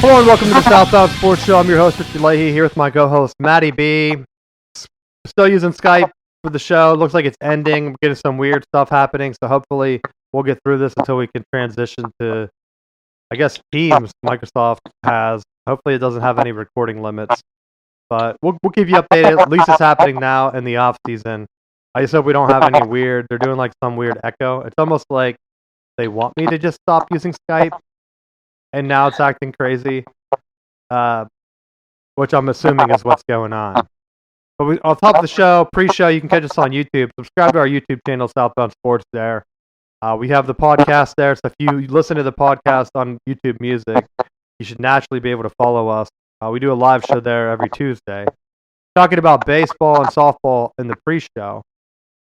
Hello and welcome to the Southbound Sports Show. I'm your host, Richard Leahy, here with my co-host, Matty B. Still using Skype for the show. Looks like it's ending. We're getting some weird stuff happening, so hopefully we'll get through this until we can transition to, I guess, Teams Microsoft has. Hopefully it doesn't have any recording limits, but we'll keep you updated. At least it's happening now in the off season. I just hope we don't have any weird, they're doing like some weird echo. It's almost like they want me to just stop using Skype, and now it's acting crazy, which I'm assuming is what's going on. But on top of the show, pre-show, you can catch us on YouTube. Subscribe to our YouTube channel, Southbound Sports, there. We have the podcast there, so if you listen to the podcast on YouTube Music, you should naturally be able to follow us. We do a live show there every Tuesday, talking about baseball and softball in the pre-show,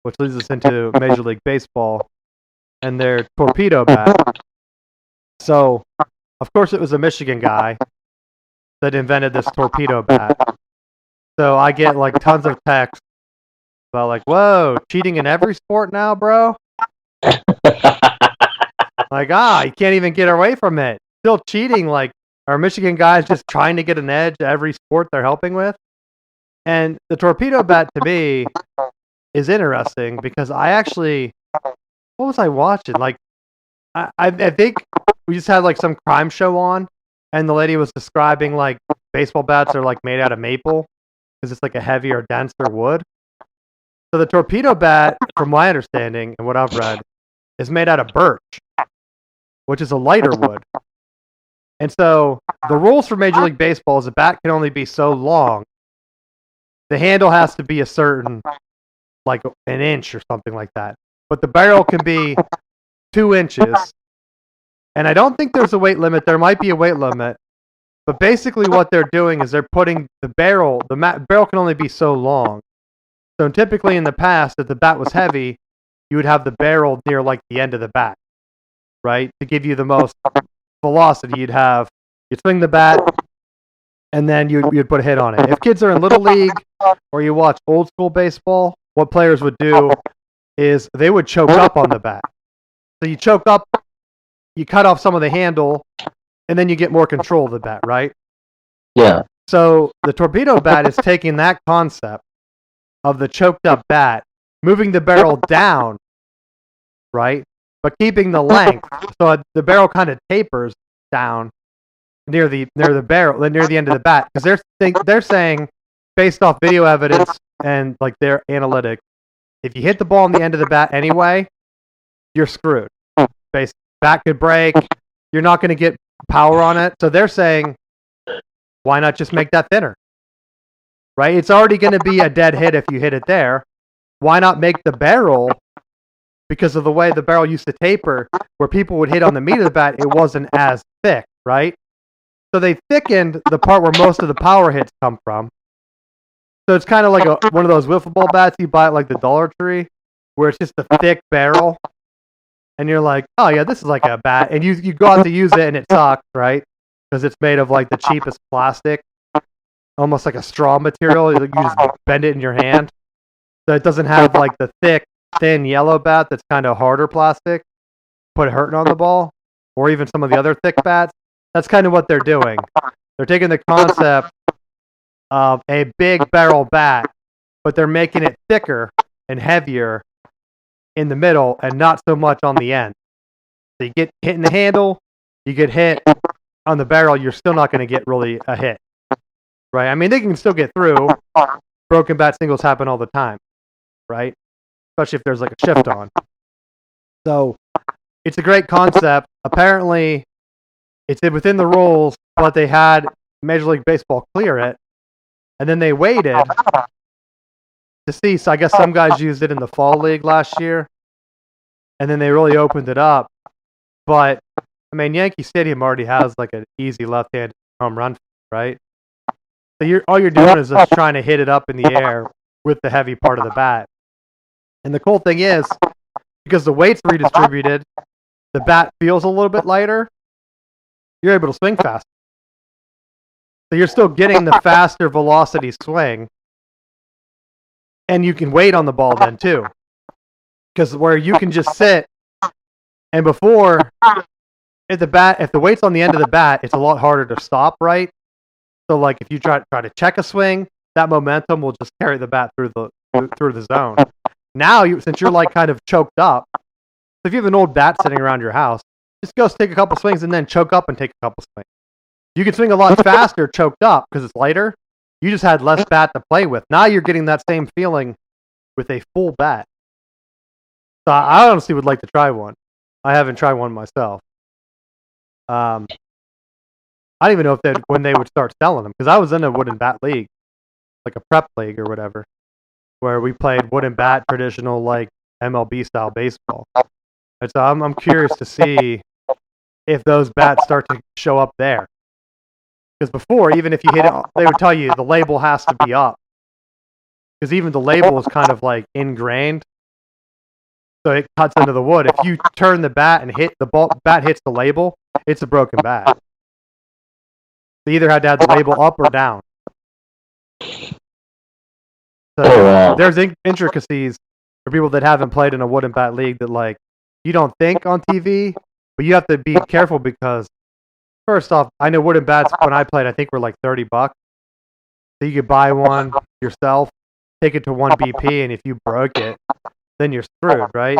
which leads us into Major League Baseball and their Torpedo bat. So, of course, it was a Michigan guy that invented this Torpedo bat. So I get like tons of texts about like, whoa, cheating in every sport now, bro? Like, you can't even get away from it. Still cheating. Like, are Michigan guys just trying to get an edge at every sport they're helping with? And the Torpedo bat, to me, is interesting because I actually, what was I watching? Like, I think we just had like some crime show on, and the lady was describing like baseball bats are like made out of maple because it's like a heavier, denser wood. So the Torpedo bat, from my understanding and what I've read, is made out of birch, which is a lighter wood. And so the rules for Major League Baseball is the bat can only be so long. The handle has to be a certain, like an inch or something like that. But the barrel can be 2 inches. And I don't think there's a weight limit. There might be a weight limit. But basically what they're doing is they're putting the barrel can only be so long. So typically in the past, if the bat was heavy, you would have the barrel near like the end of the bat, right? To give you the most velocity, you'd swing the bat, and then you'd put a hit on it. If kids are in Little League or you watch old school baseball, what players would do is they would choke up on the bat. So you choke up, you cut off some of the handle, and then you get more control of the bat, right? Yeah. So the Torpedo bat is taking that concept of the choked up bat, moving the barrel down, right? But keeping the length, so the barrel kind of tapers down near the barrel, near the end of the bat, because they're saying, based off video evidence and like their analytics, if you hit the ball on the end of the bat anyway, you're screwed. Bat could break. You're not going to get power on it. So they're saying, why not just make that thinner? Right? It's already going to be a dead hit if you hit it there. Why not make the barrel, because of the way the barrel used to taper, where people would hit on the meat of the bat, it wasn't as thick, right? So they thickened the part where most of the power hits come from. So it's kind of like one of those wiffle ball bats you buy at like the Dollar Tree, where it's just a thick barrel. And you're like, oh yeah, this is like a bat. And you go out to use it and it sucks, right? Because it's made of like the cheapest plastic, almost like a straw material. You just bend it in your hand. So it doesn't have like the thick, thin yellow bat that's kind of harder plastic, put hurting on the ball, or even some of the other thick bats. That's kind of what they're doing. They're taking the concept of a big barrel bat, but they're making it thicker and heavier in the middle and not so much on the end. So you get hit in the handle, you get hit on the barrel, you're still not going to get really a hit. Right? I mean, they can still get through. Broken bat singles happen all the time. Right? Especially if there's like a shift on. So it's a great concept. Apparently, it's within the rules, but they had Major League Baseball clear it. And then they waited to see. So I guess some guys used it in the fall league last year, and then they really opened it up. But I mean, Yankee Stadium already has like an easy left-handed home run, right? So all you're doing is just trying to hit it up in the air with the heavy part of the bat. And the cool thing is, because the weight's redistributed, the bat feels a little bit lighter. You're able to swing faster. So you're still getting the faster velocity swing. And you can wait on the ball then too. Because where you can just sit, and before, if the weight's on the end of the bat, it's a lot harder to stop, right? So like if you try to check a swing, that momentum will just carry the bat through the zone. Now since you're like kind of choked up, so if you have an old bat sitting around your house, just go take a couple swings and then choke up and take a couple swings. You can swing a lot faster choked up because it's lighter. You just had less bat to play with. Now you're getting that same feeling with a full bat. So I honestly would like to try one. I haven't tried one myself. I don't even know if when they would start selling them, because I was in a wooden bat league, like a prep league or whatever, where we played wooden bat, traditional like MLB style baseball. And so I'm curious to see if those bats start to show up there. Because before, even if you hit it, they would tell you the label has to be up. Because even the label is kind of like ingrained, so it cuts into the wood. If you turn the bat and bat hits the label, it's a broken bat. They either had to have the label up or down. So there's intricacies for people that haven't played in a wooden bat league that like you don't think on TV, but you have to be careful because first off, I know wooden bats when I played, I think were like $30. So you could buy one yourself, take it to one BP, and if you broke it, then you're screwed, right?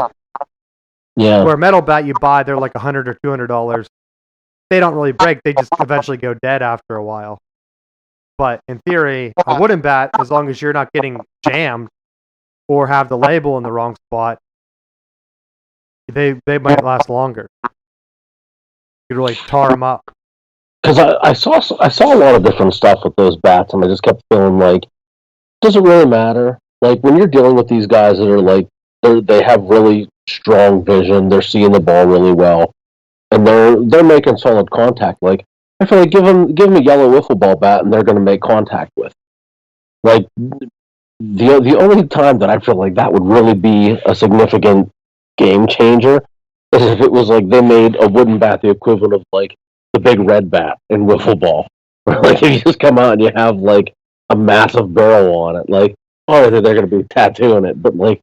Yeah. Where a metal bat you buy, they're like $100 or $200. They don't really break; they just eventually go dead after a while. But in theory, a wooden bat, as long as you're not getting jammed or have the label in the wrong spot, they might last longer. You really tar them up. Because I saw a lot of different stuff with those bats, and I just kept feeling like, does it really matter? Like when you're dealing with these guys that are like they have really strong vision, they're seeing the ball really well, and they're making solid contact. Like I feel like give them a yellow wiffle ball bat, and they're going to make contact with. Like the only time that I feel like that would really be a significant game changer is if it was like they made a wooden bat the equivalent of like the big red bat in wiffle ball. Like if you just come out and you have like a massive barrel on it, like they're going to be tattooing it, but like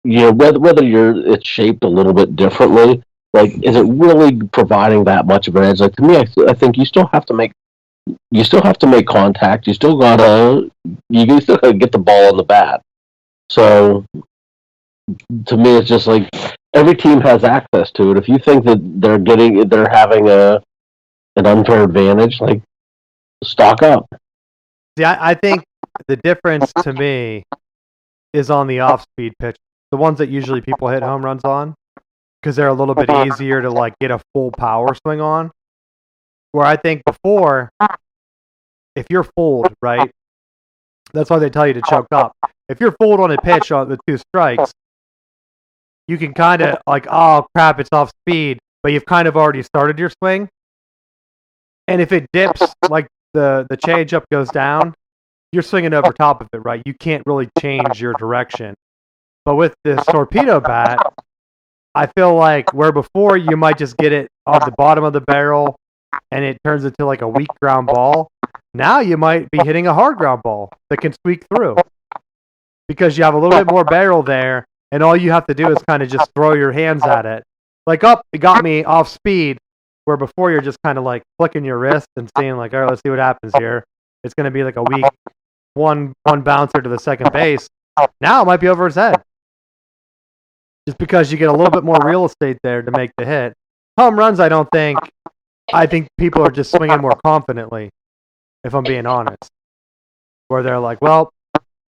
whether it's shaped a little bit differently, like is it really providing that much of an edge? Like to me, I think you still have to make contact. You still gotta get the ball on the bat. So to me, it's just like every team has access to it. If you think that they're having an unfair advantage, like stock up. See, I think the difference to me is on the off-speed pitch, the ones that usually people hit home runs on, because they're a little bit easier to like get a full power swing on. Where I think before, if you're fooled, right, that's why they tell you to choke up. If you're fooled on a pitch on the 2 strikes, you can kind of like, oh crap, it's off speed, but you've kind of already started your swing. And if it dips, like the changeup goes down, you're swinging over top of it, right? You can't really change your direction. But with this torpedo bat, I feel like where before you might just get it off the bottom of the barrel and it turns into like a weak ground ball, now you might be hitting a hard ground ball that can squeak through because you have a little bit more barrel there, and all you have to do is kind of just throw your hands at it. Like, it got me off speed, where before you're just kind of like flicking your wrist and saying like, all right, let's see what happens here. It's going to be like a weak one bouncer to the second base. Now it might be over his head. Just because you get a little bit more real estate there to make the hit. Home runs, I think people are just swinging more confidently, if I'm being honest. Where they're like, well,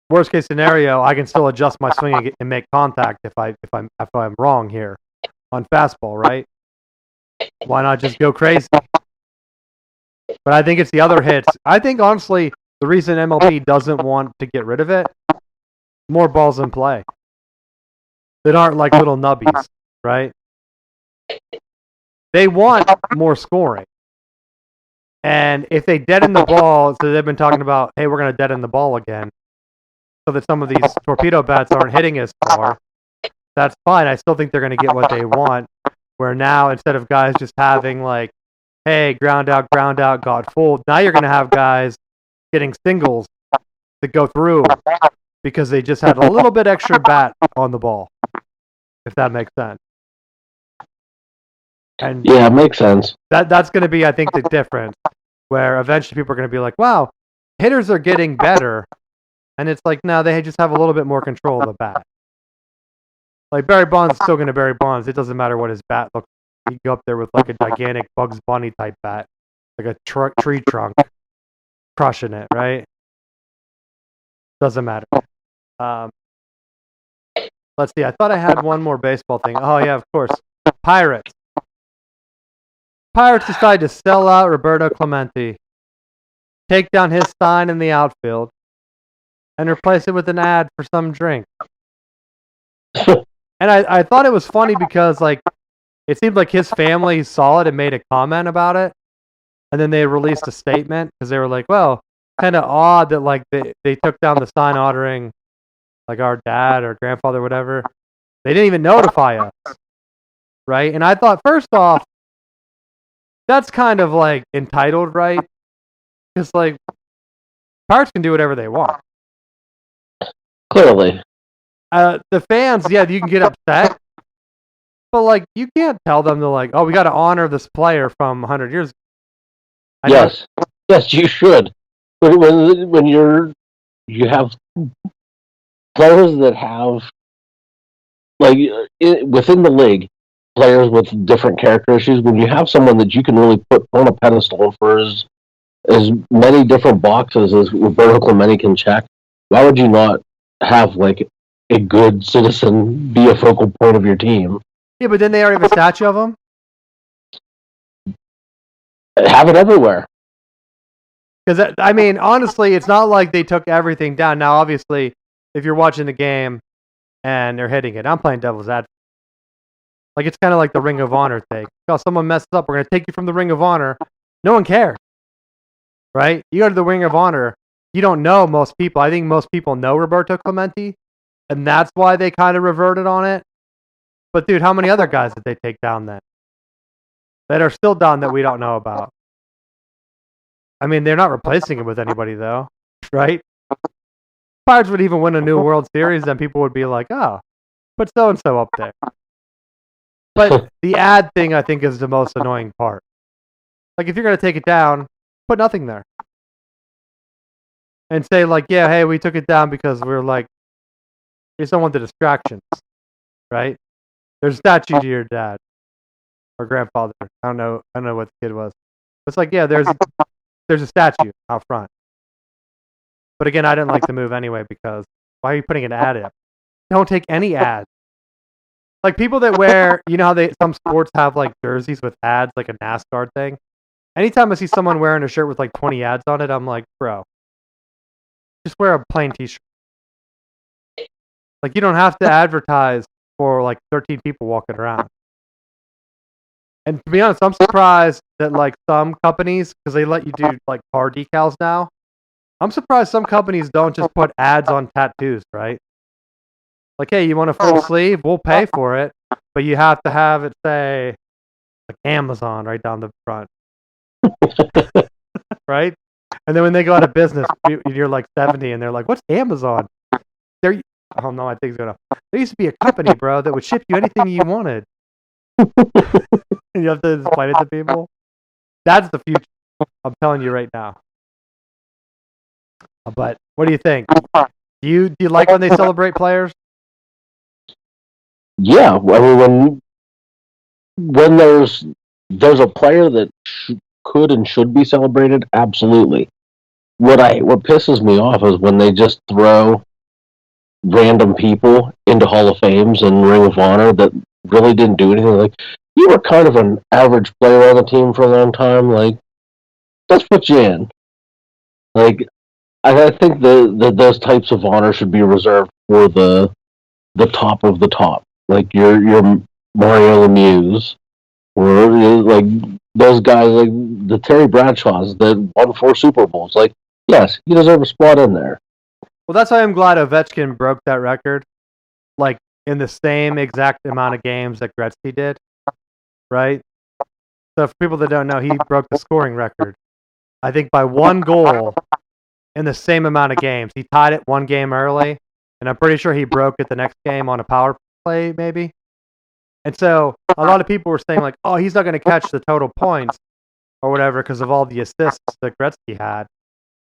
worst case scenario, I can still adjust my swing and make contact if I'm wrong here on fastball, right? Why not just go crazy? But I think it's the other hits. I think honestly, the reason MLB doesn't want to get rid of it, more balls in play that aren't like little nubbies, right? They want more scoring. And if they deaden the ball, so they've been talking about, hey, we're going to deaden the ball again, so that some of these torpedo bats aren't hitting as far, that's fine. I still think they're going to get what they want, where now instead of guys just having like, hey, ground out, got full, now you're going to have guys getting singles that go through because they just had a little bit extra bat on the ball, if that makes sense. And Yeah, it makes sense. that's going to be, I think, the difference, where eventually people are going to be like, wow, hitters are getting better. And it's like, no, they just have a little bit more control of the bat. Like, Barry Bonds is still going to Barry Bonds. It doesn't matter what his bat looks like. You go up there with like a gigantic Bugs Bunny type bat, like a tree trunk, crushing it, right? Doesn't matter. Let's see. I thought I had one more baseball thing. Oh, yeah, of course. Pirates. Pirates decided to sell out Roberto Clemente, take down his sign in the outfield, and replace it with an ad for some drink. And I thought it was funny because, like, it seemed like his family saw it and made a comment about it. And then they released a statement because they were like, well, kind of odd that, like, they took down the sign honoring, like, our dad or grandfather or whatever. They didn't even notify us, right? And I thought, first off, that's kind of, like, entitled, right? Because, like, Pirates can do whatever they want. Clearly. The fans, yeah, you can get upset. But, like, you can't tell them to, like, oh, we got to honor this player from 100 years ago. Yes. Yes, you should. When you have players that have, like, within the league, players with different character issues, when you have someone that you can really put on a pedestal for as many different boxes as Roberto Clemente can check, why would you not have, like, a good citizen be a focal point of your team? Yeah, but then they already have a statue of him. Have it everywhere. Because, I mean, honestly, it's not like they took everything down. Now, obviously, if you're watching the game and they're hitting it, I'm playing devil's advocate. Like, it's kind of like the Ring of Honor thing. Oh, someone messes up, we're going to take you from the Ring of Honor. No one cares, right? You go to the Ring of Honor, you don't know most people. I think most people know Roberto Clemente, and that's why they kind of reverted on it. But, dude, how many other guys did they take down then that are still down that we don't know about? I mean, they're not replacing him with anybody, though, right? Pirates would even win a new World Series, then people would be like, oh, put so-and-so up there. But the ad thing, I think, is the most annoying part. Like, if you're going to take it down, put nothing there. And say, like, yeah, hey, we took it down because we're like, we just don't want the distractions, right? There's a statue to your dad or grandfather. I don't know what the kid was. It's like, yeah, there's a statue out front. But again, I didn't like the move anyway because why are you putting an ad up? Don't take any ads. Like, people that wear, you know how some sports have, like, jerseys with ads, like a NASCAR thing? Anytime I see someone wearing a shirt with, like, 20 ads on it, I'm like, bro, just wear a plain t-shirt. Like, you don't have to advertise for, like, 13 people walking around. And to be honest, I'm surprised that, like, some companies, because they let you do, like, car decals now, I'm surprised some companies don't just put ads on tattoos, right? Like, hey, you want a full sleeve? We'll pay for it, but you have to have it say, like, Amazon right down the front. Right? And then when they go out of business, you're like 70, and they're like, what's Amazon? Oh, no, I think it's going to. There used to be a company, bro, that would ship you anything you wanted. And you have to explain it to people. That's the future. I'm telling you right now. But what do you think? Do you like when they celebrate players? Yeah, I mean, when there's a player that could and should be celebrated, absolutely. What pisses me off is when they just throw random people into Hall of Fames and Ring of Honor that really didn't do anything. Like, you were kind of an average player on the team for a long time. Like, let's put you in. Like, I think those types of honor should be reserved for the top of the top, like your Mario Lemieux, or like those guys, like the Terry Bradshaws that won 4 Super Bowls. Like, yes, he deserves a spot in there. Well, that's why I'm glad Ovechkin broke that record, like, in the same exact amount of games that Gretzky did, right? So for people that don't know, he broke the scoring record, I think, by 1 goal in the same amount of games. He tied it 1 game early, and I'm pretty sure he broke it the next game on a power play, maybe. And so a lot of people were saying like, oh, he's not going to catch the total points or whatever because of all the assists that Gretzky had.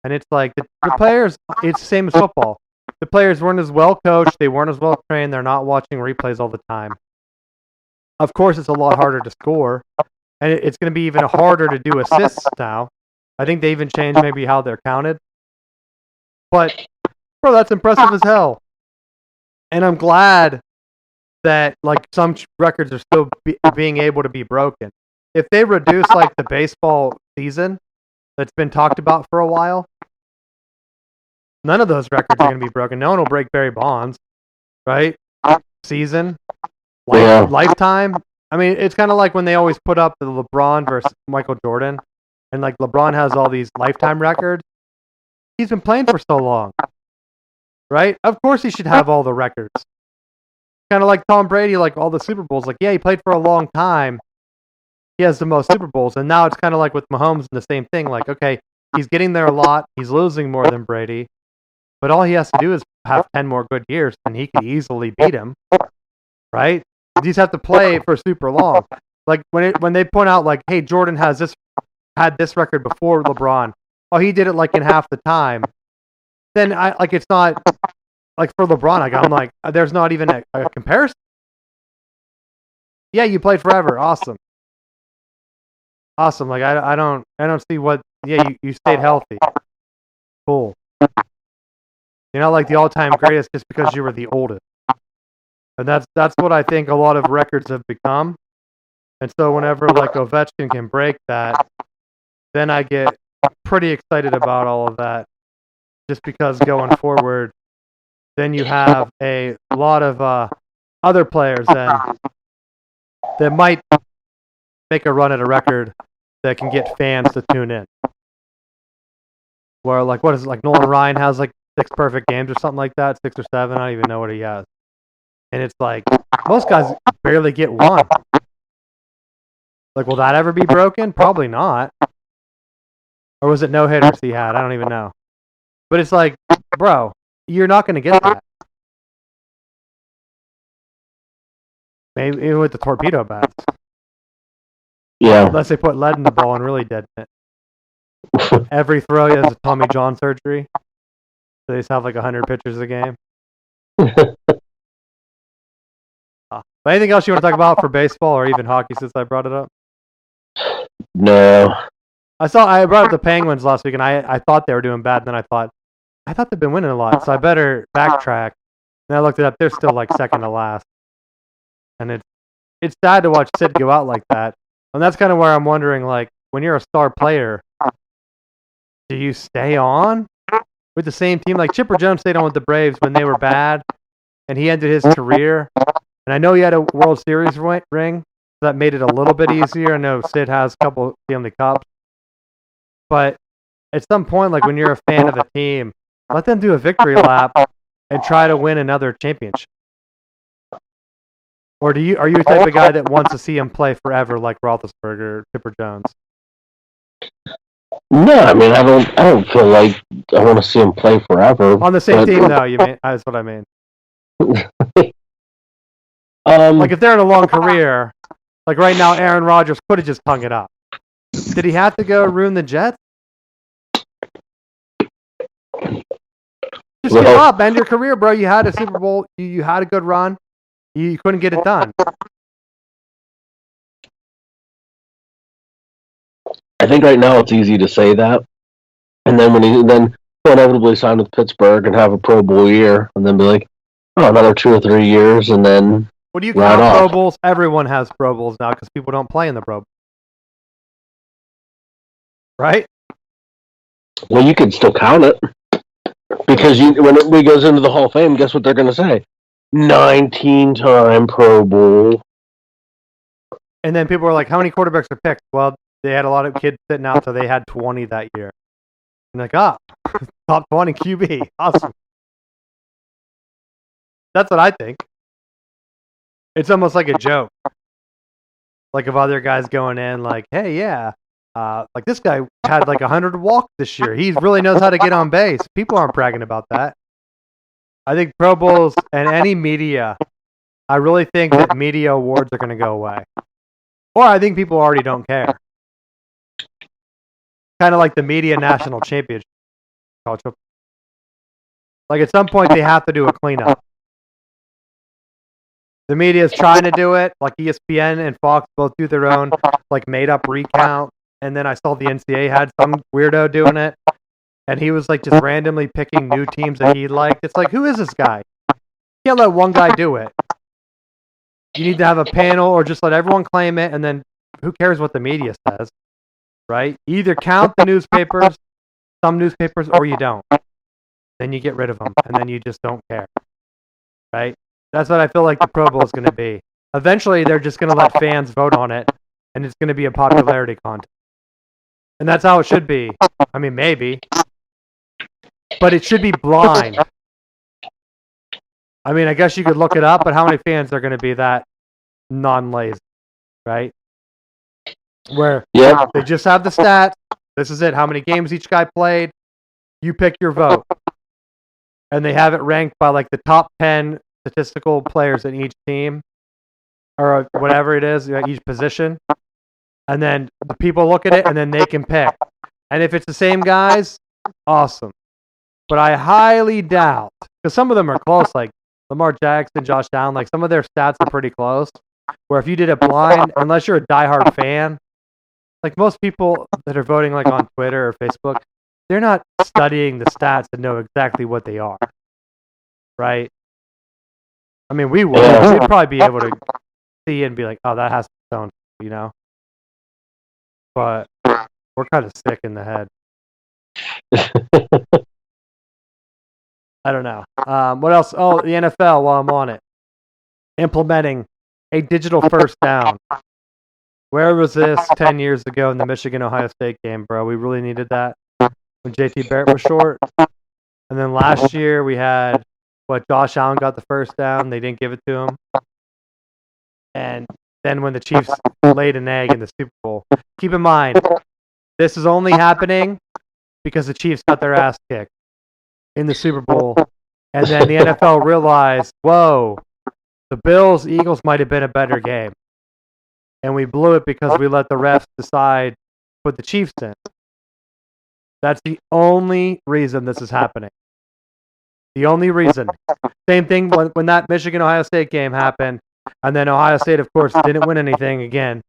And it's like the players, it's the same as football. The players weren't as well coached. They weren't as well trained. They're not watching replays all the time. Of course, it's a lot harder to score. And it's going to be even harder to do assists now. I think they even changed maybe how they're counted. But, bro, that's impressive as hell. And I'm glad that like some records are still being able to be broken. If they reduce like the baseball season that's been talked about for a while, none of those records are going to be broken. No one will break Barry Bonds, right? Season, lifetime. I mean, it's kind of like when they always put up the LeBron versus Michael Jordan, and like LeBron has all these lifetime records. He's been playing for so long, right? Of course he should have all the records. Kind of like Tom Brady, like all the Super Bowls. Like, yeah, he played for a long time. He has the most Super Bowls. And now it's kind of like with Mahomes and the same thing. Like, okay, he's getting there a lot. He's losing more than Brady. But all he has to do is have 10 more good years, and he could easily beat him, right? You just have to play for super long. Like, when they point out, like, hey, Jordan had this record before LeBron. Oh, he did it, like, in half the time. Then, it's not... Like for LeBron, I'm like, there's not even a comparison. Yeah, you played forever. Awesome. Like I don't see what. Yeah, you stayed healthy. Cool. You're not like the all-time greatest just because you were the oldest. And that's what I think a lot of records have become. And so whenever like Ovechkin can break that, then I get pretty excited about all of that. Just because going forward, then you have a lot of other players that might make a run at a record that can get fans to tune in. Where like what is it, like Nolan Ryan has like 6 perfect games or something like that, 6 or 7. I don't even know what he has. And it's like most guys barely get one. Like, will that ever be broken? Probably not. Or was it no hitters he had? I don't even know. But it's like, bro, you're not going to get that. Maybe even with the torpedo bats. Yeah. Unless they put lead in the ball and really deaden it. Every throw he has a Tommy John surgery. So they just have like 100 pitchers a game. But anything else you want to talk about for baseball or even hockey since I brought it up? No. I brought up the Penguins last week and I thought they were doing bad. And then I thought they've been winning a lot. So I better backtrack. And I looked it up. They're still like second to last. And it's sad to watch Sid go out like that. And that's kind of where I'm wondering, like, when you're a star player, do you stay on with the same team? Like, Chipper Jones stayed on with the Braves when they were bad, and he ended his career. And I know he had a World Series ring, so that made it a little bit easier. I know Sid has a couple Stanley Cups. But at some point, like, when you're a fan of a team, let them do a victory lap and try to win another championship. Or are you the type of guy that wants to see him play forever, like Roethlisberger or Chipper Jones? No, I mean I don't feel like I want to see him play forever. On the same team, though. That's what I mean. Like if they're in a long career, like right now, Aaron Rodgers could have just hung it up. Did he have to go ruin the Jets? Just give up, end your career, bro. You had a Super Bowl. You had a good run. You couldn't get it done. I think right now it's easy to say that, and then when he'll inevitably sign with Pittsburgh and have a Pro Bowl year, and then be like, oh, another 2 or 3 years, and then what do you count Pro Bowls? Everyone has Pro Bowls now because people don't play in the Pro Bowl, right? Well, you can still count it because when it goes into the Hall of Fame, guess what they're going to say? 19-time Pro Bowl. And then people are like, how many quarterbacks are picked? Well, they had a lot of kids sitting out, so they had 20 that year. And like, top 20 QB. Awesome. That's what I think. It's almost like a joke. Like of other guys going in, like, hey, yeah, like this guy had like 100 walks this year. He really knows how to get on base. People aren't bragging about that. I think Pro Bowls and any media I really think that media awards are going to go away. Or I think people already don't care. Kind of like the media national championship. Like at some point they have to do a cleanup. The media is trying to do it. Like ESPN and Fox both do their own like made up recount. And then I saw the NCAA had some weirdo doing it. And he was like just randomly picking new teams that he liked. It's like, who is this guy? You can't let one guy do it. You need to have a panel or just let everyone claim it. And then who cares what the media says? Right? You either count the newspapers, some newspapers, or you don't. Then you get rid of them. And then you just don't care. Right? That's what I feel like the Pro Bowl is going to be. Eventually, they're just going to let fans vote on it. And it's going to be a popularity contest. And that's how it should be. I mean, maybe. But it should be blind. I mean, I guess you could look it up, but how many fans are going to be that non-lazy, right? Where they just have the stats. This is it. How many games each guy played. You pick your vote. And they have it ranked by like the top 10 statistical players in each team. Or whatever it is, each position. And then the people look at it and then they can pick. And if it's the same guys, awesome. But I highly doubt, because some of them are close, like Lamar Jackson, Josh Allen, like some of their stats are pretty close. Where if you did it blind, unless you're a diehard fan, like most people that are voting like on Twitter or Facebook, they're not studying the stats to know exactly what they are. Right? I mean, we would. We'd probably be able to see and be like, oh, that has to sound, you know? But we're kind of sick in the head. I don't know. What else? Oh, the NFL, while I'm on it. Implementing a digital first down. Where was this 10 years ago in the Michigan-Ohio State game, bro? We really needed that when JT Barrett was short. And then last year we had, Josh Allen got the first down. They didn't give it to him. And then when the Chiefs laid an egg in the Super Bowl. Keep in mind, this is only happening because the Chiefs got their ass kicked in the Super Bowl. And then the NFL realized, whoa, the Bills-Eagles might have been a better game. And we blew it because we let the refs decide to put the Chiefs in. That's the only reason this is happening. The only reason. Same thing when that Michigan-Ohio State game happened. And then Ohio State, of course, didn't win anything again.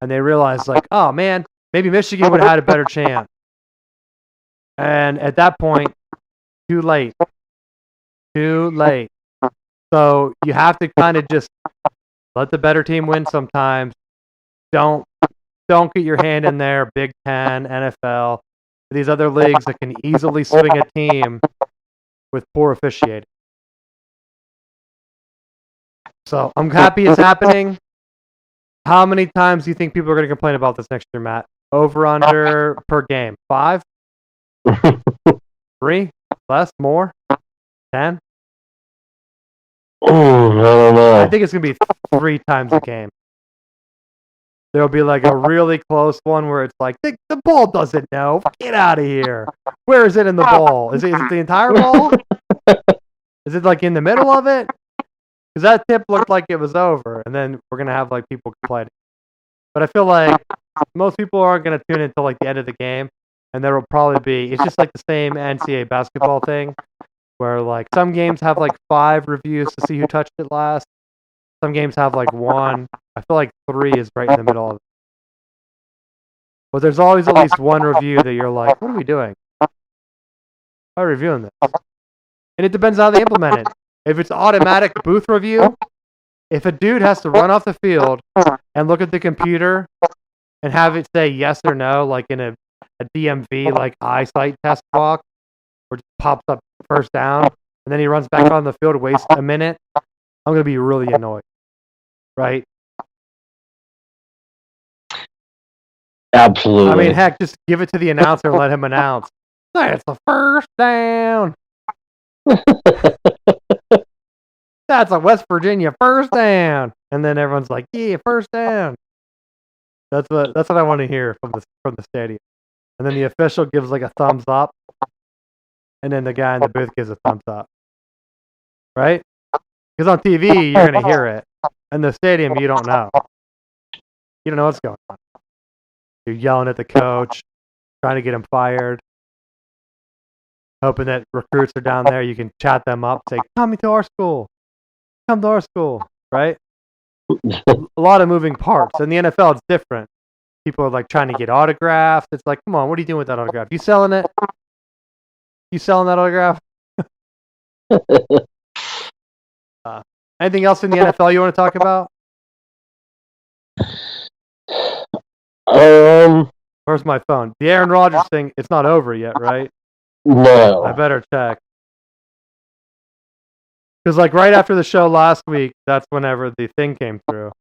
And they realized, like, oh, man, maybe Michigan would have had a better chance. And at that point, too late. Too late. So you have to kind of just let the better team win sometimes. Don't get your hand in there, Big Ten, NFL, these other leagues that can easily swing a team with poor officiating. So I'm happy it's happening. How many times do you think people are going to complain about this next year, Matt? Over, under, per game? 5? 3? Less? More? 10? I don't know. I think it's going to be 3 times a game. There'll be like a really close one where it's like, the ball doesn't know. Get out of here. Where is it in the ball? Is it the entire ball? Is it like in the middle of it? Because that tip looked like it was over. And then we're going to have like people complaining. But I feel like most people aren't going to tune in until like the end of the game. And there will probably be, it's just like the same NCAA basketball thing. Where like some games have like 5 reviews to see who touched it last. Some games have like 1. I feel like 3 is right in the middle of it. But there's always at least one review that you're like, what are we doing? Why are we reviewing this? And it depends how they implement it. If it's automatic booth review, if a dude has to run off the field and look at the computer and have it say yes or no, like in a DMV, like eyesight test box, where it pops up first down, and then he runs back on the field, wastes a minute, I'm going to be really annoyed. Right? Absolutely. I mean, heck, just give it to the announcer and let him announce. That's a first down. That's a West Virginia first down. And then everyone's like, yeah, first down. That's what I want to hear from the stadium. And then the official gives like a thumbs up. And then the guy in the booth gives a thumbs up. Right? Because on TV, you're going to hear it. In the stadium, you don't know. You don't know what's going on. You're yelling at the coach, trying to get him fired, hoping that recruits are down there. You can chat them up, say, "Come to our school. Come to our school." Right? A lot of moving parts. In the NFL, it's different. People are like trying to get autographs. It's like, come on, what are you doing with that autograph? You selling it? You selling that autograph? Anything else in the NFL you want to talk about? Where's my phone? The Aaron Rodgers thing, it's not over yet, right? No. I better check. Because, like, right after the show last week, that's whenever the thing came through,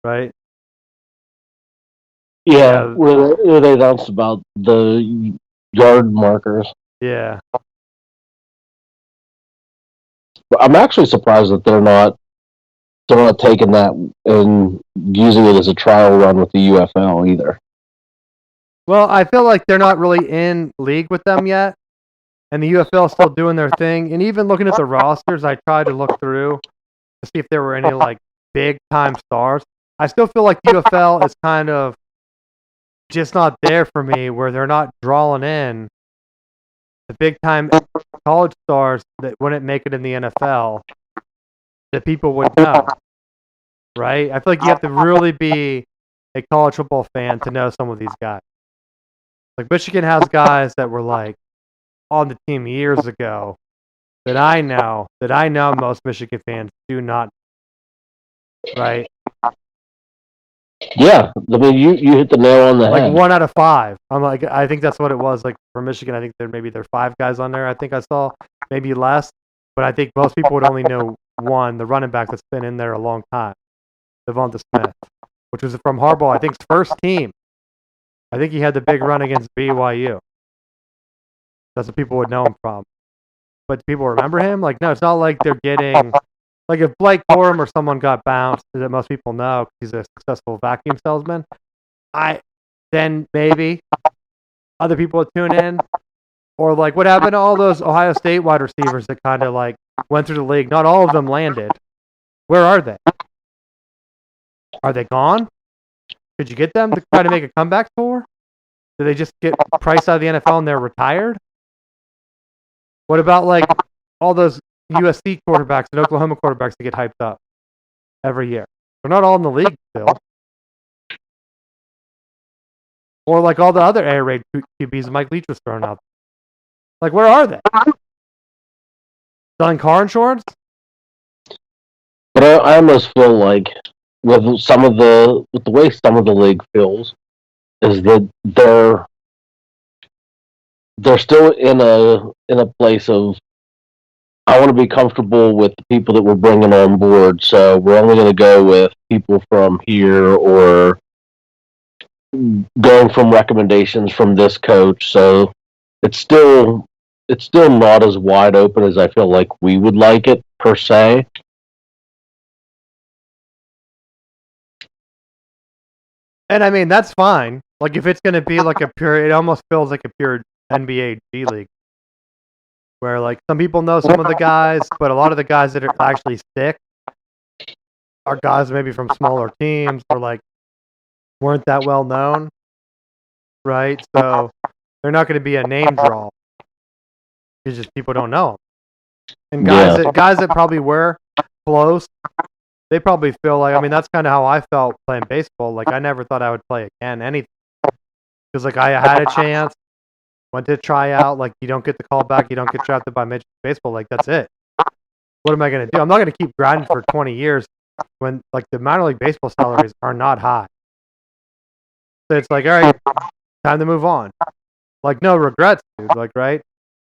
right? Yeah, where they announced about the yard markers. Yeah. But I'm actually surprised that they're not taking that and using it as a trial run with the UFL either. Well, I feel like they're not really in league with them yet, and the UFL is still doing their thing. And even looking at the rosters, I tried to look through to see if there were any like big time stars. I still feel like UFL is kind of just not there for me, where they're not drawing in the big time college stars that wouldn't make it in the NFL that people would know, right? I feel like you have to really be a college football fan to know some of these guys. Like Michigan has guys that were like on the team years ago that I know most Michigan fans do not, right? Yeah, I mean you hit the nail on the Like head. 1 out of 5. I think that's what it was. Like for Michigan, I think there are 5 guys on there. I think I saw maybe less, but I think most people would only know one, the running back that's been in there a long time, Devonta Smith, which was from Harbaugh, I think's first team. I think he had the big run against BYU. That's what people would know him from. But do people remember him? Like, no, it's not like they're getting like if Blake Corum or someone got bounced that most people know because he's a successful vacuum salesman. Then maybe other people would tune in. Or like what happened to all those Ohio State wide receivers that kind of like went through the league? Not all of them landed. Where are they? Are they gone? Could you get them to try to make a comeback tour? Did they just get priced out of the NFL and they're retired? What about like all those USC quarterbacks and Oklahoma quarterbacks that get hyped up every year? They're not all in the league still. Or like all the other air raid QBs Mike Leach was throwing out. Like, where are they? Selling car insurance? But I almost feel like with the way some of the league feels is that they're still in a place of I want to be comfortable with the people that we're bringing on board, so we're only going to go with people from here or going from recommendations from this coach. So it's still not as wide open as I feel like we would like it per se. And I mean, that's fine. Like, if it's going to be like it almost feels like a pure NBA G League. Where, like, some people know some of the guys, but a lot of the guys that are actually stick are guys maybe from smaller teams or, like, weren't that well known. Right? So, they're not going to be a name draw. It's just people don't know them. And guys that probably were close, they probably feel like, I mean, that's kind of how I felt playing baseball. Like, I never thought I would play again, anything. Because, like, I had a chance, went to try out. Like, you don't get the call back. You don't get drafted by Major League Baseball. Like, that's it. What am I going to do? I'm not going to keep grinding for 20 years when, like, the minor league baseball salaries are not high. So it's like, all right, time to move on. Like, no regrets, dude. Like, right?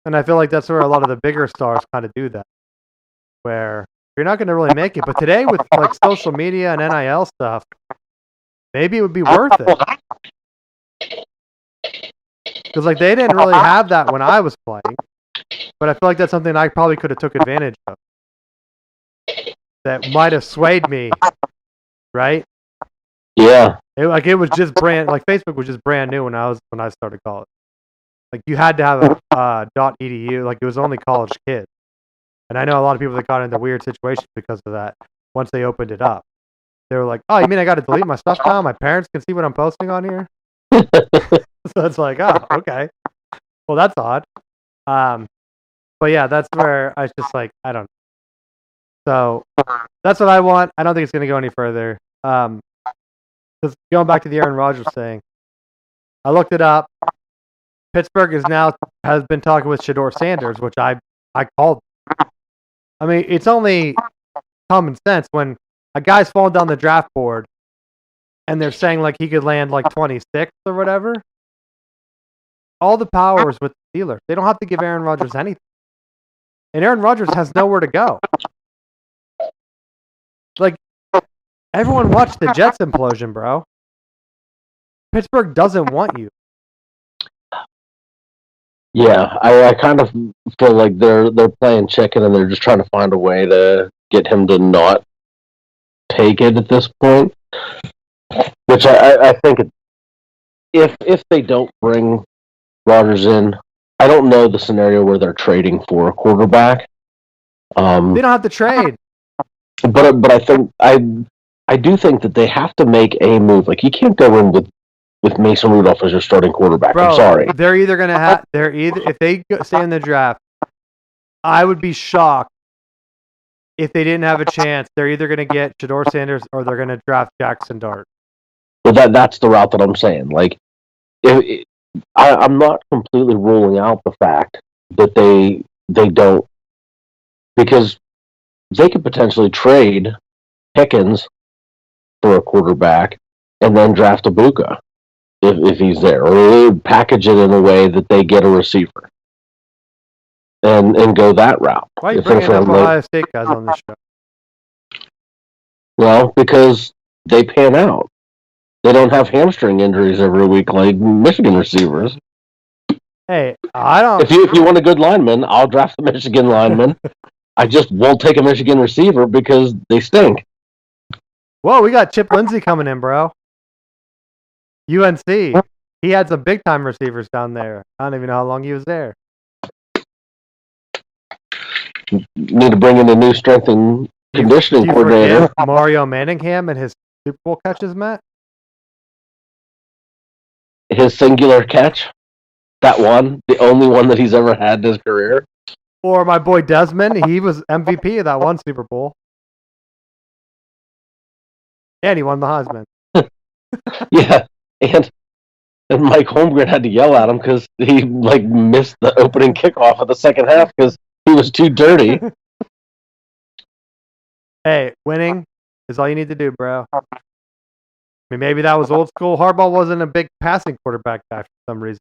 And I feel like that's where a lot of the bigger stars kind of do that. Where you're not going to really make it. But today with, like, social media and NIL stuff, maybe it would be worth it. Because, like, they didn't really have that when I was playing. But I feel like that's something I probably could have took advantage of. That might have swayed me, right? Yeah. It was just Facebook was just brand new when I started college. Like, you had to have a .edu. Like, it was only college kids. And I know a lot of people that got into weird situations because of that. once they opened it up. They were like, "Oh, you mean I got to delete my stuff now? My parents can see what I'm posting on here." So it's like, oh, okay. Well, that's odd. But yeah, that's where I was just like, I don't know. So that's what I want. I don't think it's going to go any further. Because going back to the Aaron Rodgers thing, I looked it up. Pittsburgh has been talking with Shedeur Sanders, which I called. I mean, it's only common sense when a guy's falling down the draft board and they're saying like he could land like 26th or whatever. All the power is with the Steelers. They don't have to give Aaron Rodgers anything. And Aaron Rodgers has nowhere to go. Like, everyone watched the Jets implosion, bro. Pittsburgh doesn't want you. Yeah, I kind of feel like they're playing chicken and they're just trying to find a way to get him to not take it at this point. Which I think if they don't bring Rodgers in, I don't know the scenario where they're trading for a quarterback. They don't have to trade. But I think I do think that they have to make a move. Like, you can't go in with Mason Rudolph as your starting quarterback. Bro, I'm sorry. They're either going to have, if they stay in the draft, I would be shocked if they didn't have a chance. They're either going to get Shedeur Sanders or they're going to draft Jackson Dart. Well, that's the route that I'm saying. Like, I'm not completely ruling out the fact that they don't, because they could potentially trade Pickens for a quarterback and then draft Ibuka if he's there, or package it in a way that they get a receiver and go that route. Why are you bringing up Ohio State guys on this show? Well, because they pan out. They don't have hamstring injuries every week like Michigan receivers. Hey, I don't. If you want a good lineman, I'll draft the Michigan lineman. I just won't take a Michigan receiver because they stink. Whoa, we got Chip Lindsey coming in, bro. UNC. He had some big time receivers down there. I don't even know how long he was there. Need to bring in a new strength and conditioning coordinator. Mario Manningham and his Super Bowl catches, Matt? His singular catch? That one? The only one that he's ever had in his career? Or my boy Desmond, he was MVP of that one Super Bowl. And he won the Heisman. Yeah, and Mike Holmgren had to yell at him because he missed the opening kickoff of the second half because he was too dirty. Hey, winning is all you need to do, bro. I mean, maybe that was old school. Harbaugh wasn't a big passing quarterback guy for some reason.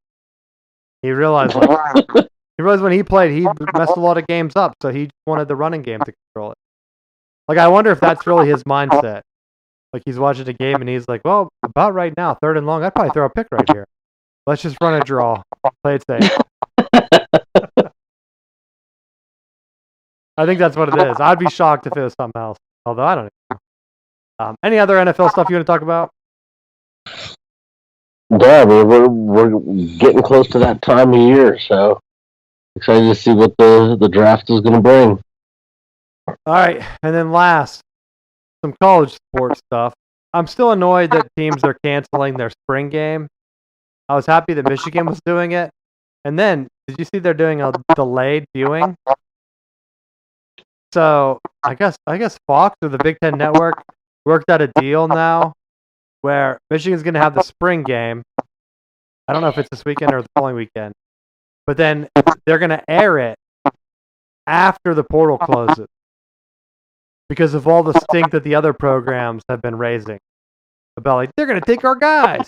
He realized when he played, he messed a lot of games up, so he wanted the running game to control it. Like, I wonder if that's really his mindset. Like, he's watching a game and he's like, well, about right now, 3rd and long, I'd probably throw a pick right here. Let's just run a draw. Play it safe. I think that's what it is. I'd be shocked if it was something else. Although, I don't know. Any other NFL stuff you want to talk about? Yeah, we're getting close to that time of year, so excited to see what the draft is going to bring. All right, and then last, some college sports stuff. I'm still annoyed that teams are canceling their spring game. I was happy that Michigan was doing it. And then, did you see they're doing a delayed viewing? So, I guess Fox or the Big Ten Network worked out a deal now where Michigan's going to have the spring game. I don't know if it's this weekend or the following weekend. But then they're going to air it after the portal closes because of all the stink that the other programs have been raising. About, like, they're going to take our guys.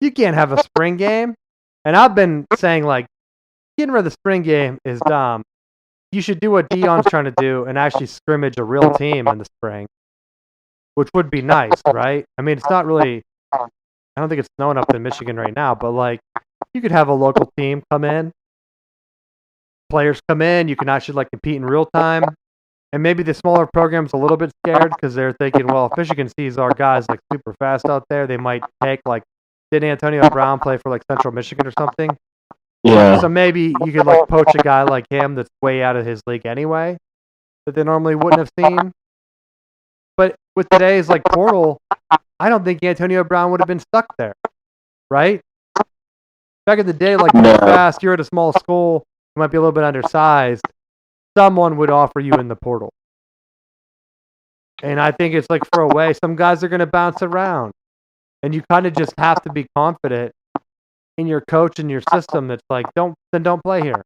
You can't have a spring game. And I've been saying, like, getting rid of the spring game is dumb. You should do what Deion's trying to do and actually scrimmage a real team in the spring, which would be nice, right? I mean, it's not really, I don't think it's snowing up in Michigan right now, but, like, you could have a local team come in, players come in, you can actually, like, compete in real time, and maybe the smaller program's a little bit scared because they're thinking, well, if Michigan sees our guys, like, super fast out there, they might take, like, did Antonio Brown play for, like, Central Michigan or something? Yeah. So maybe you could, like, poach a guy like him that's way out of his league anyway. that they normally wouldn't have seen. But with today's like portal, I don't think Antonio Brown would have been stuck there, right? Back in the day, like you're fast, you're at a small school, you might be a little bit undersized. Someone would offer you in the portal. And I think it's like for a way, some guys are going to bounce around. And you kind of just have to be confident in your coach and your system that's like, don't play here.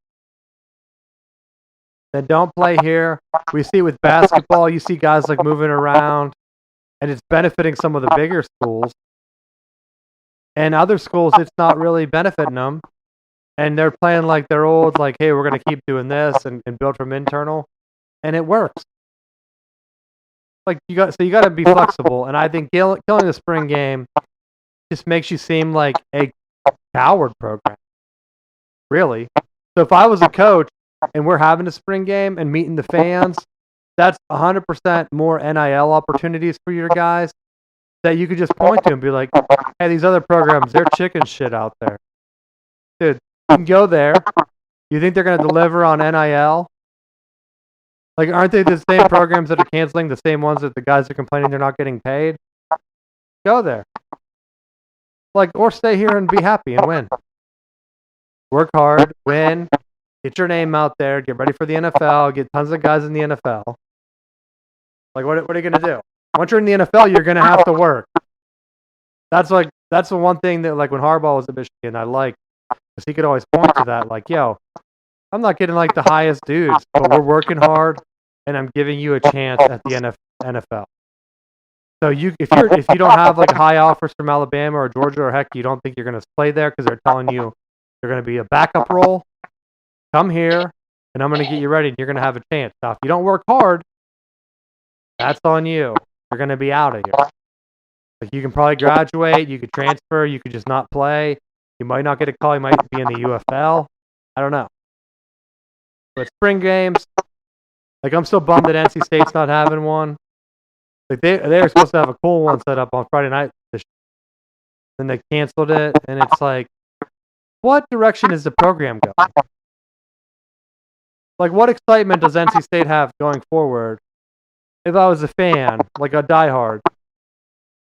Then don't play here. We see with basketball, you see guys like moving around, and it's benefiting some of the bigger schools. And other schools, it's not really benefiting them. And they're playing like they're old, like, hey, we're going to keep doing this and build from internal. And it works. Like you got to be flexible. And I think killing the spring game just makes you seem like a coward program. Really. So if I was a coach and we're having a spring game and meeting the fans, that's 100% more NIL opportunities for your guys that you could just point to and be like, hey, these other programs, they're chicken shit out there. Dude, you can go there. You think they're going to deliver on NIL? Like, aren't they the same programs that are canceling, the same ones that the guys are complaining they're not getting paid? Go there. Like, or stay here and be happy and win. Work hard, win, get your name out there, get ready for the NFL, get tons of guys in the NFL. Like, what are you going to do? Once you're in the NFL, you're going to have to work. That's the one thing that, like, when Harbaugh was at Michigan, I liked. Because he could always point to that, like, yo, I'm not getting, like, the highest dudes, but we're working hard, and I'm giving you a chance at the NFL. So if you don't have, like, high offers from Alabama or Georgia, or heck, you don't think you're going to play there because they're telling you you're going to be a backup role, come here, and I'm going to get you ready, and you're going to have a chance. Now, if you don't work hard, that's on you. You're going to be out of here. Like, you can probably graduate, you could transfer, you could just not play. You might not get a call, you might be in the UFL. I don't know. But spring games, like, I'm still bummed that NC State's not having one. Like, they were supposed to have a cool one set up on Friday night. Then they canceled it, and it's like, what direction is the program going? Like, what excitement does NC State have going forward? If I was a fan, like a diehard,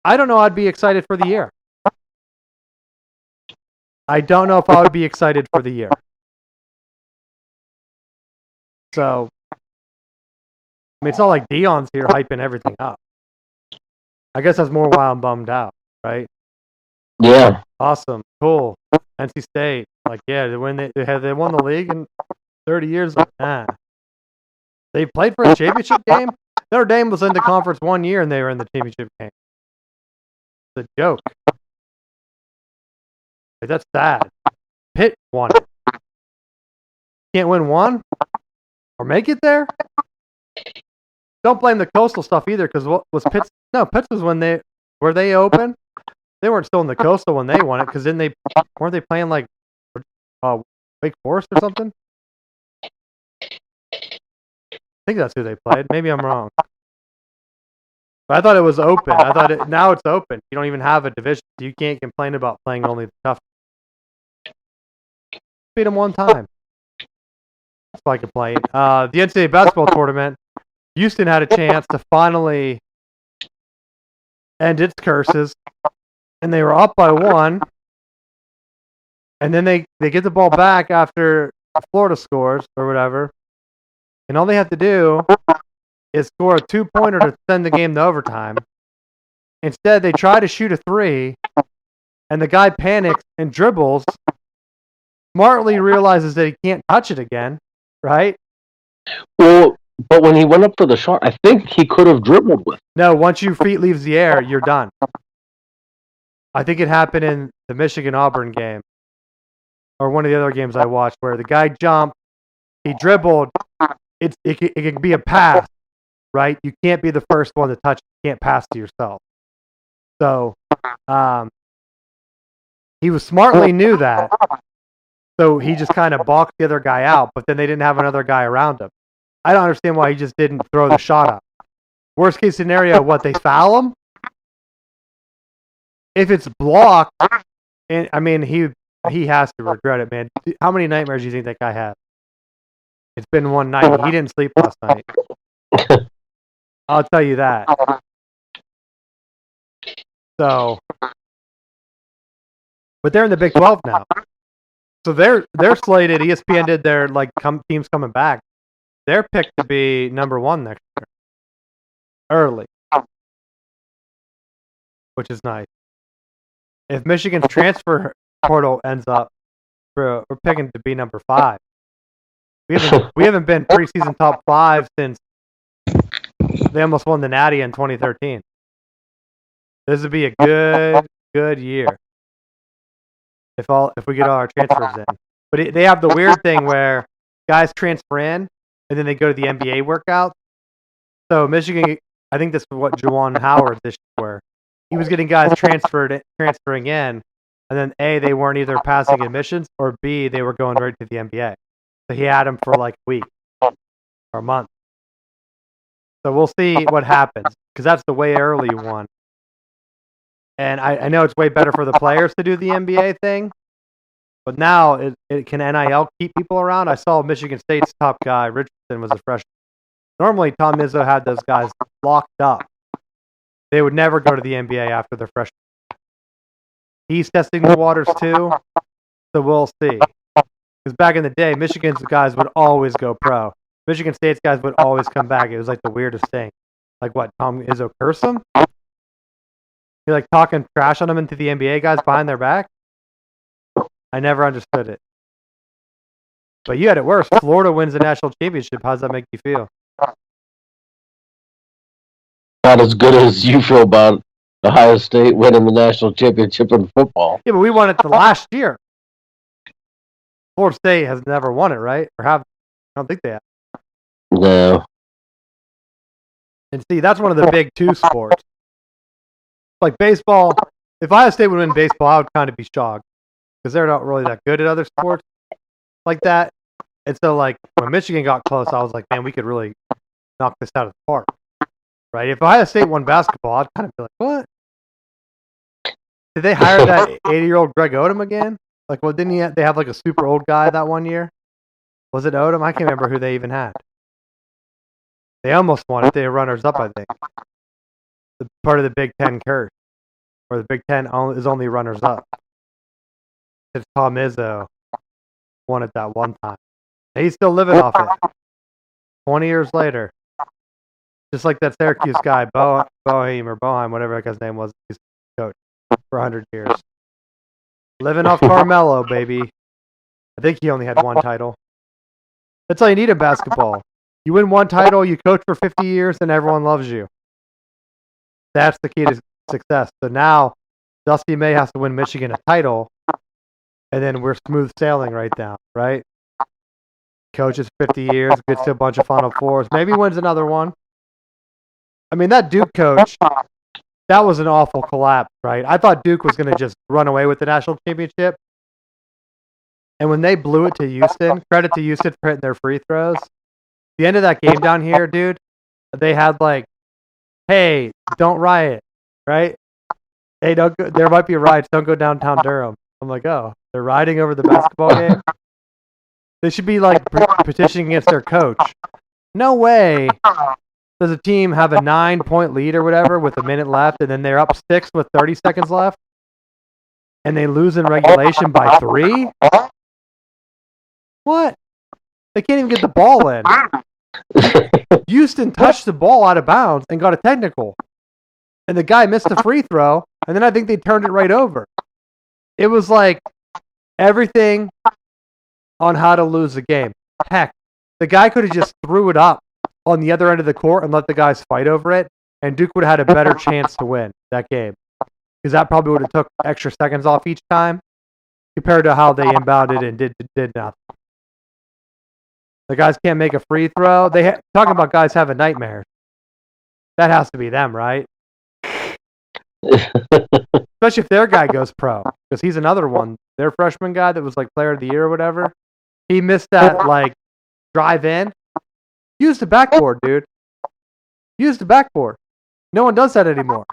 I don't know I'd be excited for the year. I don't know if I would be excited for the year. So, I mean, it's not like Dion's here hyping everything up. I guess that's more why I'm bummed out, right? Yeah. Awesome. Cool. NC State. Like, yeah, they won the league in 30 years. Like, nah. They played for a championship game? Notre Dame was in the conference 1 year and they were in the championship game. It's a joke. Like, that's sad. Pitt won it. Can't win one? Or make it there? Don't blame the coastal stuff either, because what was Pitt's? No, Pitt's was were they open? They weren't still in the coastal when they won it, because then weren't they playing like Wake Forest or something? I think that's who they played. Maybe I'm wrong. But I thought it was open. Now it's open. You don't even have a division. You can't complain about playing only the tough. Beat them one time. That's why I complain. The NCAA basketball tournament, Houston had a chance to finally end its curses, and they were up by 1. And then they get the ball back after Florida scores or whatever, and all they have to do is score a 2-pointer to send the game to overtime. Instead, they try to shoot a 3, and the guy panics and dribbles, smartly realizes that he can't touch it again, right? Well, but when he went up for the shot, I think he could have dribbled with. No, once your feet leaves the air, you're done. I think it happened in the Michigan-Auburn game, or one of the other games I watched, where the guy jumped, he dribbled, it can be a pass, right? You can't be the first one to touch it. You can't pass to yourself. So, he was smartly knew that, so he just kind of balked the other guy out, but then they didn't have another guy around him. I don't understand why he just didn't throw the shot up. Worst case scenario, they foul him? If it's blocked, and I mean, he has to regret it, man. How many nightmares do you think that guy had? It's been one night. He didn't sleep last night. I'll tell you that. So, but they're in the Big 12 now. So they're slated. ESPN did their teams coming back. They're picked to be number 1 next year, early, which is nice. If Michigan's transfer portal ends up, we're picking to be number 5. We haven't been preseason top 5 since they almost won the Natty in 2013. This would be a good year if we get all our transfers in. But they have the weird thing where guys transfer in and then they go to the NBA workout. So Michigan, I think this is what Juwan Howard this year were. He was getting guys transferring in, and then A, they weren't either passing admissions, or B, they were going right to the NBA. So he had them for like a week or a month. So we'll see what happens, because that's the way early one. And I know it's way better for the players to do the NBA thing, but now it can NIL keep people around. I saw Michigan State's top guy, Richardson, was a freshman. Normally, Tom Izzo had those guys locked up. They would never go to the NBA after their freshman. He's testing the waters too, so we'll see. Because back in the day, Michigan's guys would always go pro. Michigan State's guys would always come back. It was like the weirdest thing. Like what, Tom Izzo curse them? He like talking trash on them into the NBA guys behind their back? I never understood it. But you had it worse. Florida wins the national championship. How does that make you feel? Not as good as you feel about Ohio State winning the national championship in football. Yeah, but we won it the last year. Florida State has never won it, right? Or have? I don't think they have. No. And see, that's one of the big 2 sports. Like baseball. If Ohio State would win baseball, I would kind of be shocked, because they're not really that good at other sports like that. And so, like, when Michigan got close, I was like, man, we could really knock this out of the park. Right? If Ohio State won basketball, I'd kind of be like, what? Did they hire that 80-year-old Greg Odom again? Like, well, didn't they have like a super old guy that one year? Was it Odom? I can't remember who they even had. They almost won it. They were runners-up, I think. The part of the Big Ten curse, or the Big Ten is only runners-up. It's Tom Izzo won it that one time. He's still living off it. 20 years later. Just like that Syracuse guy, Boeheim, whatever that guy's name was, he's coach for 100 years. Living off Carmelo, baby. I think he only had 1 title. That's all you need in basketball. You win 1 title, you coach for 50 years, and everyone loves you. That's the key to success. So now, Dusty May has to win Michigan a title, and then we're smooth sailing right now, right? Coaches 50 years, gets to a bunch of Final Fours, maybe wins another one. I mean, that Duke coach, that was an awful collapse, right? I thought Duke was going to just run away with the national championship. And when they blew it to Houston, credit to Houston for hitting their free throws. The end of that game down here, dude, they had like, hey, don't riot, right? Hey, don't go, there might be riots, don't go downtown Durham. I'm like, oh, they're rioting over the basketball game? They should be like petitioning against their coach. No way does a team have a 9-point lead or whatever with a minute left, and then they're up 6 with 30 seconds left, and they lose in regulation by 3? What? They can't even get the ball in. Houston touched the ball out of bounds and got a technical, and the guy missed a free throw, and then I think they turned it right over. It was like everything on how to lose the game. Heck, the guy could have just threw it up on the other end of the court and let the guys fight over it, and Duke would have had a better chance to win that game, because that probably would have took extra seconds off each time compared to how they inbounded and did nothing. The guys can't make a free throw. Talking about guys having nightmares. That has to be them, right? Especially if their guy goes pro, because he's another one. Their freshman guy that was like player of the year or whatever, he missed that like drive in. Use the backboard, dude. Use the backboard. No one does that anymore.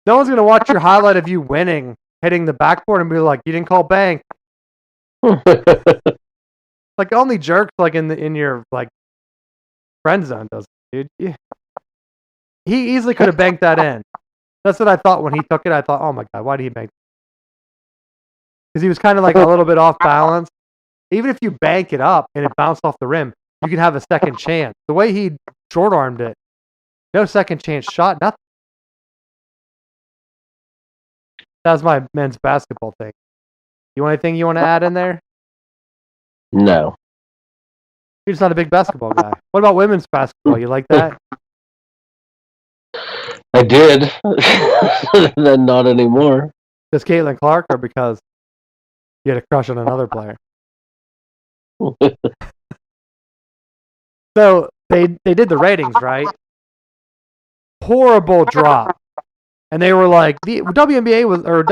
No one's going to watch your highlight of you winning, hitting the backboard, and be like, you didn't call bank. Like only jerks like in your like friend zone does it, dude. He easily could have banked that in. That's what I thought when he took it. I thought, oh my God, why did he bank? Because he was kind of like a little bit off balance. Even if you bank it up and it bounced off the rim, you can have a second chance. The way he short armed it, no second chance shot, nothing. That's my men's basketball thing. You want anything you want to add in there? No. You're just not a big basketball guy. What about women's basketball? You like that? I did. Then not anymore. Because Caitlin Clark or because you had a crush on another player? So they did the ratings, right? Horrible drop. And they were like, the WNBA was, or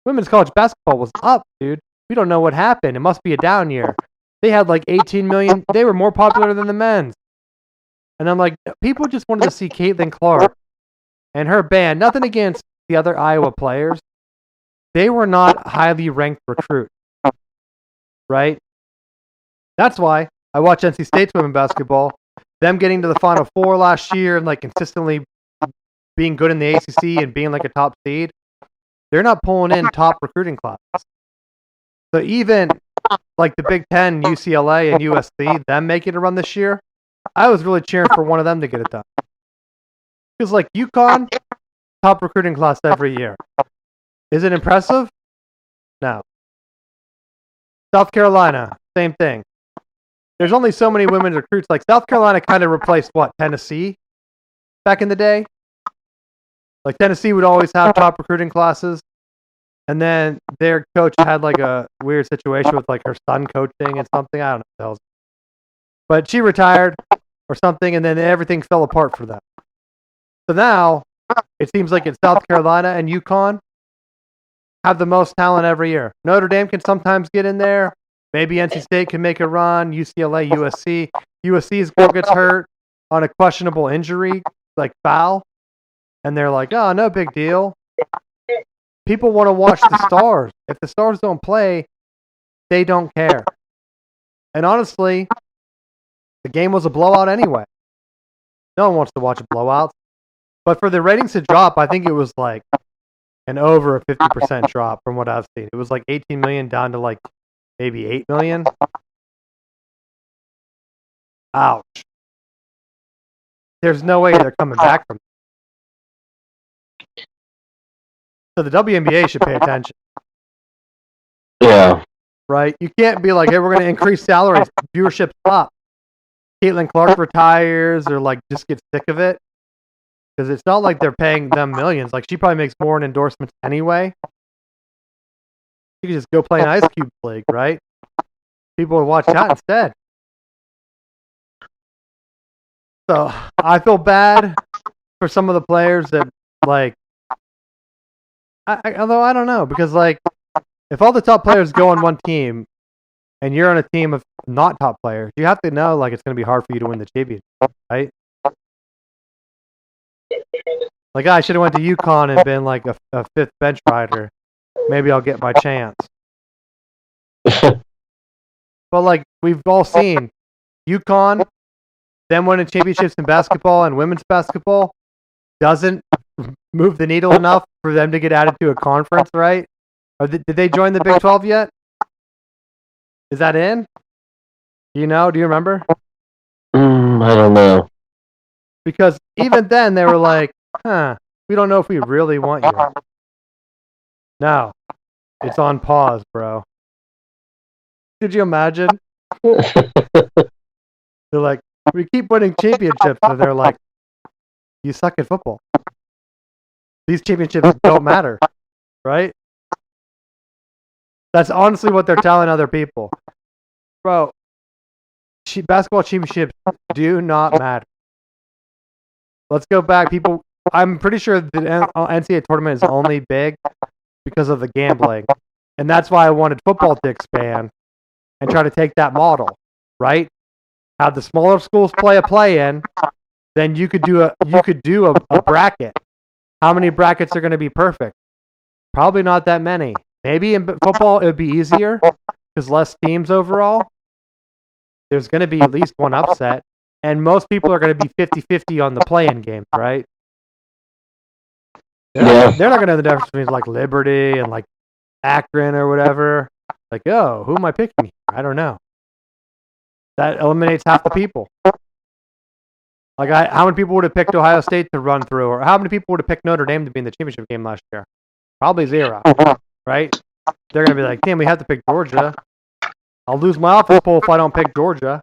women's college basketball was up, dude. We don't know what happened. It must be a down year. They had like 18 million. They were more popular than the men's. And I'm like, people just wanted to see Caitlin Clark and her band. Nothing against the other Iowa players. They were not highly ranked recruits, right? That's why I watch NC State's women basketball. Them getting to the Final Four last year and like consistently being good in the ACC and being like a top seed. They're not pulling in top recruiting classes. So even like the Big Ten, UCLA, and USC, them making a run this year, I was really cheering for one of them to get it done. Because like UConn, top recruiting class every year. Is it impressive? No. South Carolina, same thing. There's only so many women recruits. Like South Carolina kind of replaced what, Tennessee back in the day? Like Tennessee would always have top recruiting classes. And then their coach had like a weird situation with like her son coaching and something. I don't know. But she retired or something, and then everything fell apart for them. So now it seems like it's South Carolina and UConn have the most talent every year. Notre Dame can sometimes get in there. Maybe NC State can make a run. UCLA, USC. USC's girl gets hurt on a questionable injury, like foul. And they're like, oh, no big deal. People want to watch the stars. If the stars don't play, they don't care. And honestly, the game was a blowout anyway. No one wants to watch a blowout. But for the ratings to drop, I think it was like an over a 50% drop from what I've seen. It was like 18 million down to like maybe 8 million. Ouch. There's no way they're coming back from it. So the WNBA should pay attention. Yeah. Right? You can't be like, hey, we're going to increase salaries. Viewership's up. Caitlin Clark retires or like just gets sick of it. Because it's not like they're paying them millions. Like she probably makes more in endorsements anyway. You could just go play an Ice Cube League, right? People would watch that instead. So I feel bad for some of the players that like. Although I don't know, because like if all the top players go on one team and you're on a team of not top players, you have to know like it's going to be hard for you to win the championship, right? Like I should have went to UConn and been like a fifth bench rider. Maybe I'll get my chance. But like we've all seen, UConn, them winning championships in basketball and women's basketball doesn't move the needle enough for them to get added to a conference, right? Or did they join the Big 12 yet? Is that in? Do you know? Do you remember? I don't know. Because even then they were like, we don't know if we really want you. No, it's on pause, bro. Could you imagine? They're like, we keep winning championships, and they're like, you suck at football. These championships don't matter, right? That's honestly what they're telling other people. Bro, basketball championships do not matter. Let's go back. People, I'm pretty sure the NCAA tournament is only big because of the gambling. And that's why I wanted football to expand and try to take that model, right? Have the smaller schools play a play-in, then you could do a bracket. How many brackets are going to be perfect? Probably not that many. Maybe in football it would be easier because less teams overall. There's going to be at least one upset. and most people are going to be 50-50 on the play-in games, right? They're not going to know the difference between like Liberty and like Akron or whatever. Like, oh, who am I picking? I don't know. That eliminates half the people. Like, how many people would have picked Ohio State to run through, or how many people would have picked Notre Dame to be in the championship game last year? Probably zero, right? They're going to be like, damn, we have to pick Georgia. I'll lose my office poll if I don't pick Georgia.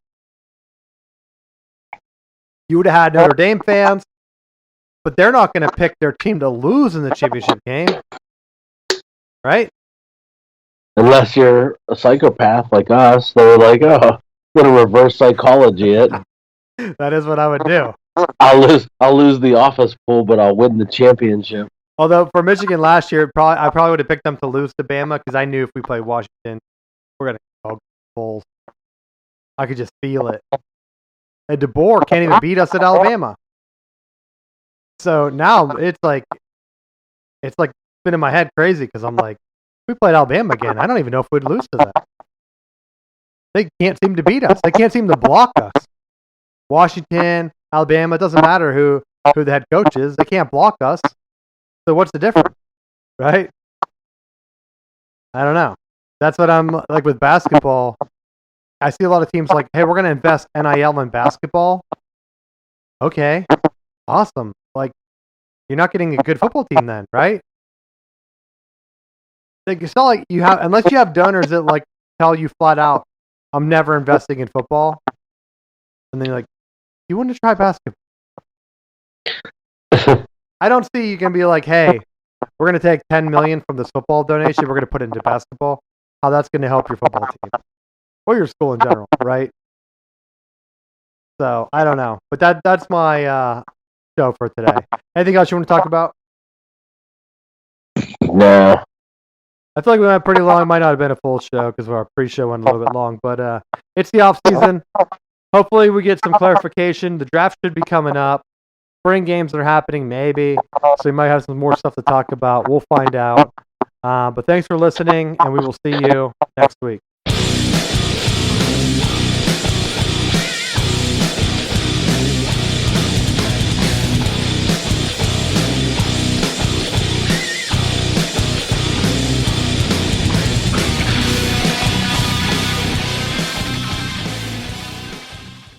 You would have had Notre Dame fans, but they're not going to pick their team to lose in the championship game, right? Unless you're a psychopath like us, they're like, oh, I'm going to reverse psychology it. That is what I would do. I'll lose the office pool, but I'll win the championship. Although for Michigan last year, I probably would have picked them to lose to Bama because I knew if we played Washington, we're going to go Bulls. I could just feel it. And DeBoer can't even beat us at Alabama. So now it's like spinning my head crazy because I'm like, if we played Alabama again, I don't even know if we'd lose to them. They can't seem to beat us. They can't seem to block us. Washington, Alabama, it doesn't matter who the head coach is. They can't block us. So what's the difference, right? I don't know. That's what I'm like with basketball. I see a lot of teams like, hey, we're going to invest NIL in basketball. Okay, awesome. Like, you're not getting a good football team then, right? Like, it's not like you have, unless you have donors that like tell you flat out, I'm never investing in football. And then you're like, you want to try basketball? I don't see you can be like, hey, we're going to take $10 million from this football donation. We're going to put it into basketball. How that's going to help your football team or your school in general, right? So I don't know, but that's my show for today. Anything else you want to talk about? No. I feel like we went pretty long. It might not have been a full show because our pre-show went a little bit long, but it's the off season. Hopefully we get some clarification. The draft should be coming up. Spring games are happening, maybe. So we might have some more stuff to talk about. We'll find out. But thanks for listening, and we will see you next week.